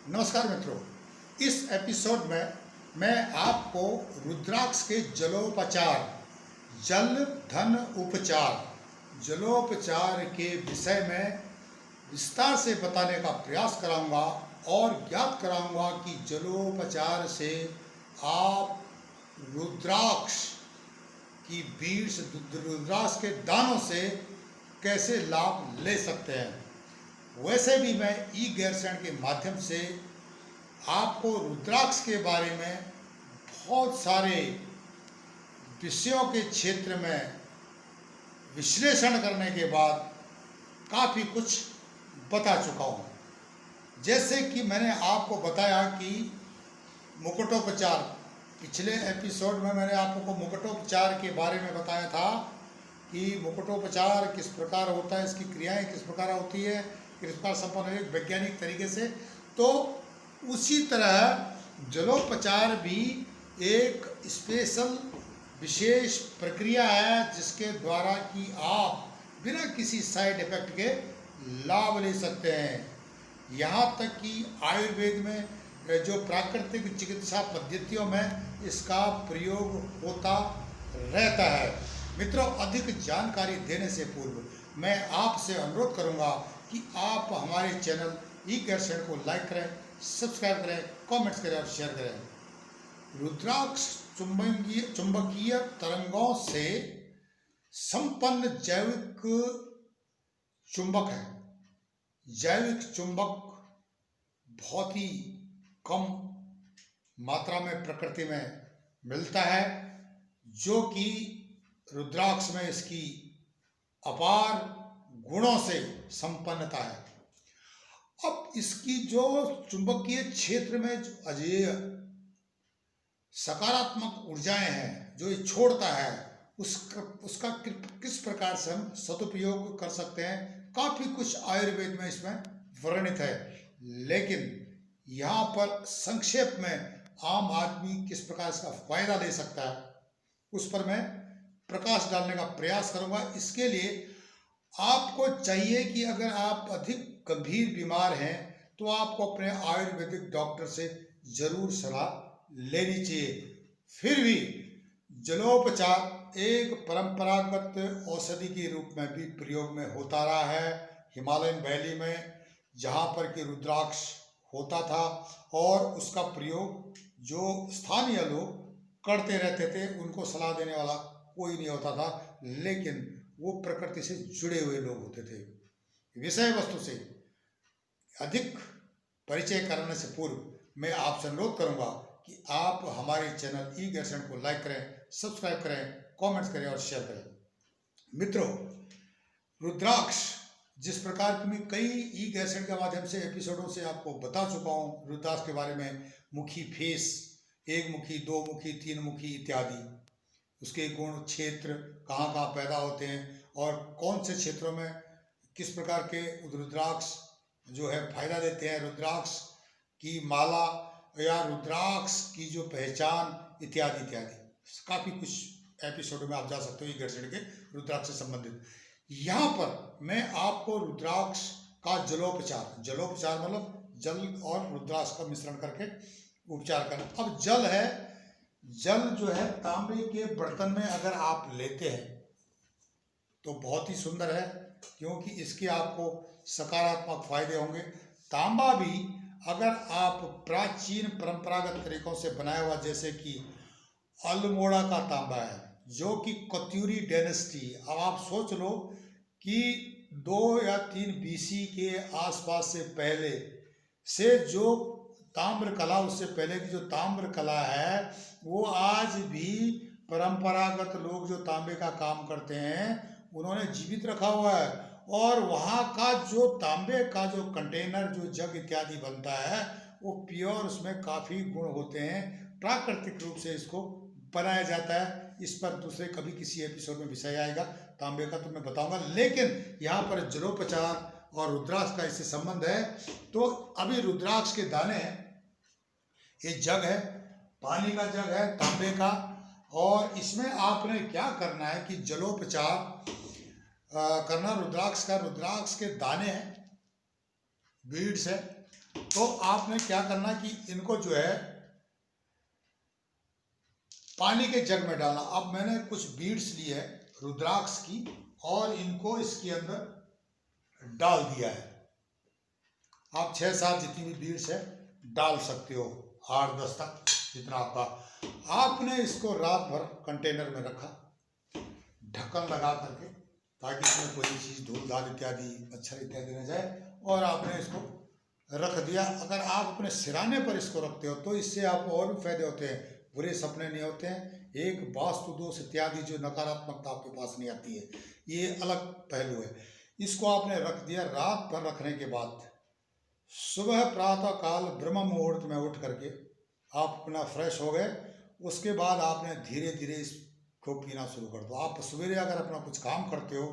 नमस्कार मित्रों, इस एपिसोड में मैं आपको रुद्राक्ष के जलोपचार, जल धन उपचार, जलोपचार के विषय में विस्तार से बताने का प्रयास कराऊंगा और ज्ञात कराऊंगा कि जलोपचार से आप रुद्राक्ष की बीड्स, रुद्राक्ष के दानों से कैसे लाभ ले सकते हैं। वैसे भी मैं ई गैरसैंण के माध्यम से आपको रुद्राक्ष के बारे में बहुत सारे विषयों के क्षेत्र में विश्लेषण करने के बाद काफ़ी कुछ बता चुका हूँ। जैसे कि मैंने आपको बताया कि मुकुटोपचार, पिछले एपिसोड में मैंने आपको मुकुटोपचार के बारे में बताया था कि मुकुटोपचार किस प्रकार होता है, इसकी क्रियाएं किस प्रकार होती है, किस प्रकार संपन्न है वैज्ञानिक तरीके से। तो उसी तरह जलोपचार भी एक स्पेशल विशेष प्रक्रिया है जिसके द्वारा कि आप बिना किसी साइड इफेक्ट के लाभ ले सकते हैं। यहाँ तक कि आयुर्वेद में जो प्राकृतिक चिकित्सा पद्धतियों में इसका प्रयोग होता रहता है। मित्रों, अधिक जानकारी देने से पूर्व मैं आपसे अनुरोध करूंगा कि आप हमारे चैनल ई गैरसैंण को लाइक करें, सब्सक्राइब करें, कमेंट्स करें और शेयर करें। रुद्राक्ष चुंबकीय तरंगों से संपन्न जैविक चुंबक है। जैविक चुंबक बहुत ही कम मात्रा में प्रकृति में मिलता है, जो कि रुद्राक्ष में इसकी अपार गुणों से संपन्नता है। अब इसकी जो चुंबकीय क्षेत्र में जो अजेय सकारात्मक ऊर्जाएं हैं जो ये छोड़ता है, उसका किस प्रकार से हम सदुपयोग कर सकते हैं, काफ़ी कुछ आयुर्वेद में इसमें वर्णित है। लेकिन यहाँ पर संक्षेप में आम आदमी किस प्रकार इसका फायदा ले सकता है, उस पर मैं प्रकाश डालने का प्रयास करूँगा। इसके लिए आपको चाहिए कि अगर आप अधिक गंभीर बीमार हैं तो आपको अपने आयुर्वेदिक डॉक्टर से जरूर सलाह लेनी चाहिए। फिर भी जलोपचार एक परंपरागत औषधि के रूप में भी प्रयोग में होता रहा है। हिमालयन वैली में जहाँ पर कि रुद्राक्ष होता था और उसका प्रयोग जो स्थानीय लोग करते रहते थे, उनको सलाह देने वाला कोई नहीं होता था, लेकिन वो प्रकृति से जुड़े हुए लोग होते थे। विषय वस्तु से अधिक परिचय करने से पूर्व मैं आपसे अनुरोध करूंगा कि आप हमारे चैनल ई गैरसैंण को लाइक करें, सब्सक्राइब करें, कमेंट्स करें और शेयर करें। मित्रों, रुद्राक्ष जिस प्रकार की मैं कई ई गैरसैंण के माध्यम से एपिसोडों से आपको बता चुका हूँ रुद्राक्ष के बारे में, मुखी फेस, एक मुखी, दो मुखी, तीन मुखी इत्यादि, उसके गुण, क्षेत्र, कहाँ कहाँ पैदा होते हैं और कौन से क्षेत्रों में किस प्रकार के रुद्राक्ष जो है फायदा देते हैं, रुद्राक्ष की माला या रुद्राक्ष की जो पहचान इत्यादि इत्यादि, काफ़ी कुछ एपिसोड में आप जा सकते हो ये गैरसैंण के रुद्राक्ष से संबंधित। यहाँ पर मैं आपको रुद्राक्ष का जलोपचार मतलब जल और रुद्राक्ष का मिश्रण करके उपचार करना। अब जल है, जल जो है तांबे के बर्तन में अगर आप लेते हैं तो बहुत ही सुंदर है, क्योंकि इसके आपको सकारात्मक फायदे होंगे। तांबा भी अगर आप प्राचीन परंपरागत तरीकों से बनाया हुआ, जैसे कि अल्मोड़ा का तांबा है जो कि कत्यूरी डायनेस्टी, अब आप सोच लो कि 2 या 3 BC के आसपास से पहले से जो ताम्र कला, उससे पहले की जो ताम्र कला है, वो आज भी परंपरागत लोग जो तांबे का काम करते हैं उन्होंने जीवित रखा हुआ है। और वहाँ का जो तांबे का जो कंटेनर, जो जग इत्यादि बनता है, वो प्योर, उसमें काफ़ी गुण होते हैं, प्राकृतिक रूप से इसको बनाया जाता है। इस पर दूसरे कभी किसी एपिसोड में विषय आएगा तांबे का, तो मैं बताऊंगा। लेकिन यहाँ पर जलोपचार और रुद्राक्ष का इससे संबंध है। तो अभी रुद्राक्ष के दाने हैं, ये जग है, पानी का जग है तांबे का, और इसमें आपने क्या करना है कि जलोपचार करना रुद्राक्ष का। रुद्राक्ष के दाने हैं, बीड्स है, तो आपने क्या करना कि इनको जो है पानी के जग में डालना। अब मैंने कुछ बीड्स ली है रुद्राक्ष की और इनको इसके अंदर डाल दिया है। आप 6-7 जितनी भी बीड्स है डाल सकते हो, 8-10 तक जितना आपका। आपने इसको रात भर कंटेनर में रखा ढक्कन लगा करके, ताकि इसमें कोई चीज़ धूल धाल इत्यादि मच्छर इत्यादि न जाए, और आपने इसको रख दिया। अगर आप अपने सिराने पर इसको रखते हो तो इससे आपको और भी फायदे होते हैं, बुरे सपने नहीं होते हैं, एक वास्तु दोष इत्यादि जो नकारात्मकता आपके पास नहीं आती है, ये अलग पहलू है। इसको आपने रख दिया। रात भर रखने के बाद सुबह प्रातः काल ब्रह्म मुहूर्त में उठ करके आप अपना फ्रेश हो गए, उसके बाद आपने धीरे धीरे इसको पीना शुरू कर दो। आप सवेरे अगर अपना कुछ काम करते हो,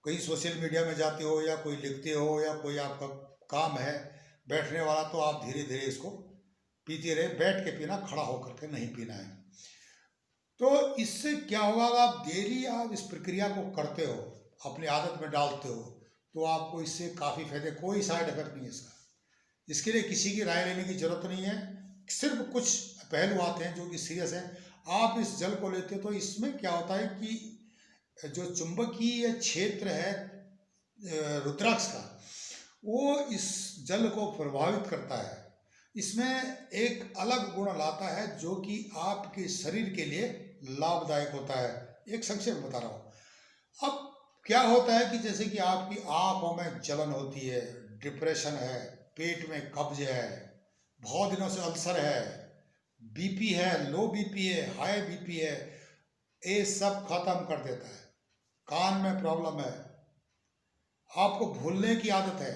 कहीं सोशल मीडिया में जाते हो या कोई लिखते हो या कोई आपका काम है बैठने वाला, तो आप धीरे धीरे इसको पीते रहे। बैठ के पीना, खड़ा होकर के नहीं पीना है। तो इससे क्या होगा, आप डेली आप इस प्रक्रिया को करते हो, अपनी आदत में डालते हो, तो आपको इससे काफ़ी फायदे, कोई साइड इफेक्ट नहीं है इसका। इसके लिए किसी की राय लेने की जरूरत नहीं है। सिर्फ कुछ पहलू आते हैं जो कि सीरियस है। आप इस जल को लेते हो तो इसमें क्या होता है कि जो चुंबकीय क्षेत्र है रुद्राक्ष का, वो इस जल को प्रभावित करता है। इसमें एक अलग गुण लाता है जो कि आपके शरीर के लिए लाभदायक होता है। एक संक्षेप बता रहा हूँ। अब क्या होता है कि जैसे कि आपकी आंखों में जलन होती है, डिप्रेशन है, पेट में कब्ज है, बहुत दिनों से अल्सर है, बीपी है, लो बीपी है, हाई बीपी है, ये सब खत्म कर देता है। कान में प्रॉब्लम है, आपको भूलने की आदत है,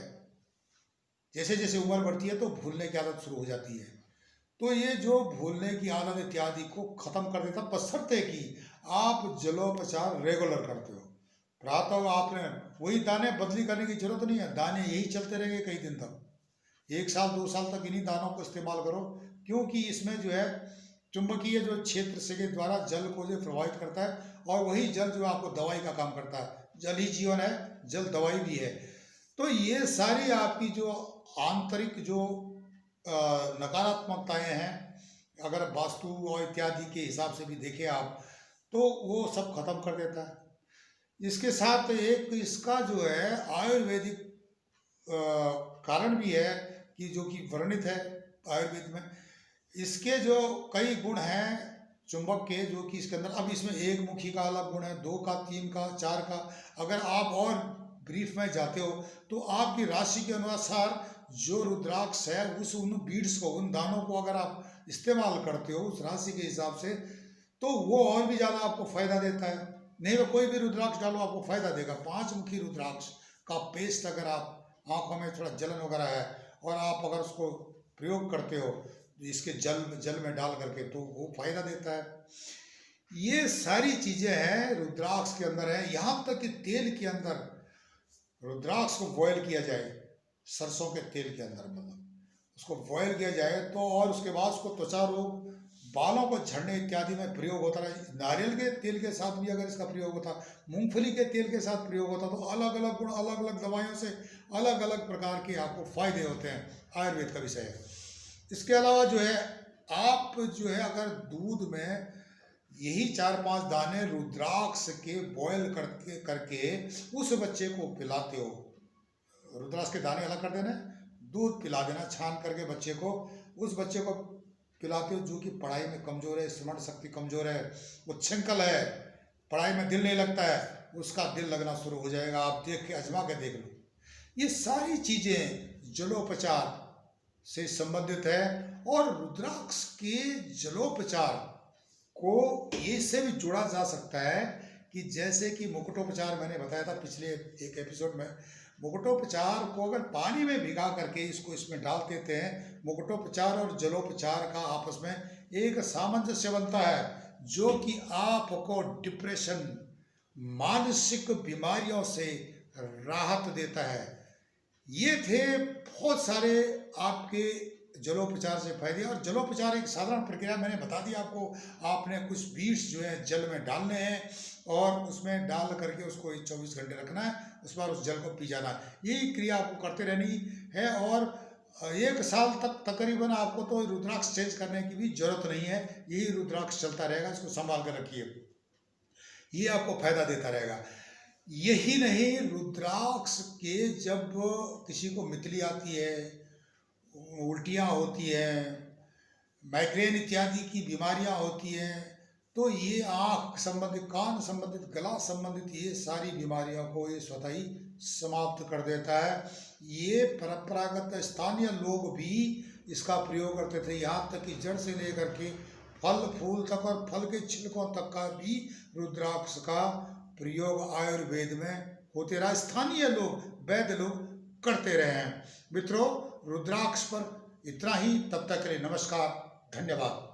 जैसे जैसे उम्र बढ़ती है तो भूलने की आदत शुरू हो जाती है, तो ये जो भूलने की आदत इत्यादि को खत्म कर देता, बशर्ते कि आप जलोपचार रेगुलर करते हो। प्रातः आपने वही दाने बदली करने की जरूरत नहीं है, दाने यही चलते रहेंगे कई दिन तक, 1 साल 2 साल तक इन्हीं दानों को इस्तेमाल करो, क्योंकि इसमें जो है चुंबकीय जो क्षेत्र से के द्वारा जल को जो प्रभावित करता है, और वही जल जो आपको दवाई का काम करता है। जल ही जीवन है, जल दवाई भी है। तो ये सारी आपकी जो आंतरिक जो नकारात्मकताएं हैं, अगर वास्तु और इत्यादि के हिसाब से भी देखें आप, तो वो सब खत्म कर देता है। इसके साथ एक इसका जो है आयुर्वेदिक कारण भी है कि जो कि वर्णित है आयुर्वेद में। इसके जो कई गुण हैं चुंबक के, जो कि इसके अंदर, अब इसमें एक मुखी का अलग गुण है, 2 का, 3 का, 4 का। अगर आप और ब्रीफ में जाते हो तो आपकी राशि के अनुसार जो रुद्राक्ष है उस उन बीड्स को, उन दानों को अगर आप इस्तेमाल करते हो उस राशि के हिसाब से, तो वो और भी ज़्यादा आपको फायदा देता है। नहीं तो कोई भी रुद्राक्ष डालो आपको फायदा देगा। 5 मुखी रुद्राक्ष का पेस्ट अगर आप, आंखों में थोड़ा जलन वगैरह है और आप अगर उसको प्रयोग करते हो इसके जल में डाल करके, तो वो फायदा देता है। ये सारी चीजें हैं रुद्राक्ष के अंदर है। यहाँ तक कि तेल के अंदर रुद्राक्ष को बॉयल किया जाए, सरसों के तेल के अंदर, मतलब उसको बॉयल किया जाए तो, और उसके बाद उसको त्वचा रोग, बालों को झड़ने इत्यादि में प्रयोग होता है। नारियल के तेल के साथ भी अगर इसका प्रयोग होता, मूंगफली के तेल के साथ प्रयोग होता, तो अलग अलग गुण, अलग अलग दवाइयों से अलग अलग प्रकार के आपको फायदे होते हैं। आयुर्वेद का विषय है। इसके अलावा जो है, आप जो है अगर दूध में यही 4-5 दाने रुद्राक्ष के बॉयल करके उस बच्चे को पिलाते हो, रुद्राक्ष के दाने अलग कर देना, दूध पिला देना छान करके बच्चे को, उस बच्चे को पिलाते हो जो कि पढ़ाई में कमजोर है, स्मरण शक्ति कमजोर है, उच्छृंखल है, पढ़ाई में दिल नहीं लगता है, उसका दिल लगना शुरू हो जाएगा। आप देख के आजमा के देख लो। ये सारी चीजें जलोपचार से संबंधित है, और रुद्राक्ष के जलोपचार को ये से भी जोड़ा जा सकता है कि जैसे कि मुकुटोपचार मैंने बताया था पिछले एक एपिसोड में, मुकुटोपचार को अगर पानी में भिगा करके इसको इसमें डाल देते हैं, मुकुटोपचार और जलोपचार का आपस में एक सामंजस्य बनता है, जो कि आपको डिप्रेशन, मानसिक बीमारियों से राहत देता है। ये थे बहुत सारे आपके जलोपचार से फायदे। और जलोपचार एक साधारण प्रक्रिया मैंने बता दी आपको। आपने कुछ बीड्स जो है जल में डालने हैं और उसमें डाल करके उसको 24 घंटे रखना है, उस बार उस जल को पी जाना है। यही क्रिया आपको करते रहनी है। और 1 साल तक तकरीबन आपको तो रुद्राक्ष चेंज करने की भी जरूरत नहीं है। यही रुद्राक्ष चलता रहेगा, इसको संभाल कर रखिए, ये आपको फायदा देता रहेगा। यही नहीं, रुद्राक्ष के जब किसी को मितली आती है, उल्टियाँ होती है, माइग्रेन इत्यादि की बीमारियां होती हैं, तो ये आँख संबंधित, कान संबंधित, गला संबंधित ये सारी बीमारियों को ये स्वतः ही समाप्त कर देता है। ये परंपरागत स्थानीय लोग भी इसका प्रयोग करते थे, यहाँ तक कि जड़ से लेकर के फल फूल तक और फल के छिलकों तक का भी रुद्राक्ष का प्रयोग आयुर्वेद में होते रहा। स्थानीय लोग, वैद्य लोग करते रहे हैं। मित्रों, रुद्राक्ष पर इतना ही, तब तक के लिए नमस्कार, धन्यवाद।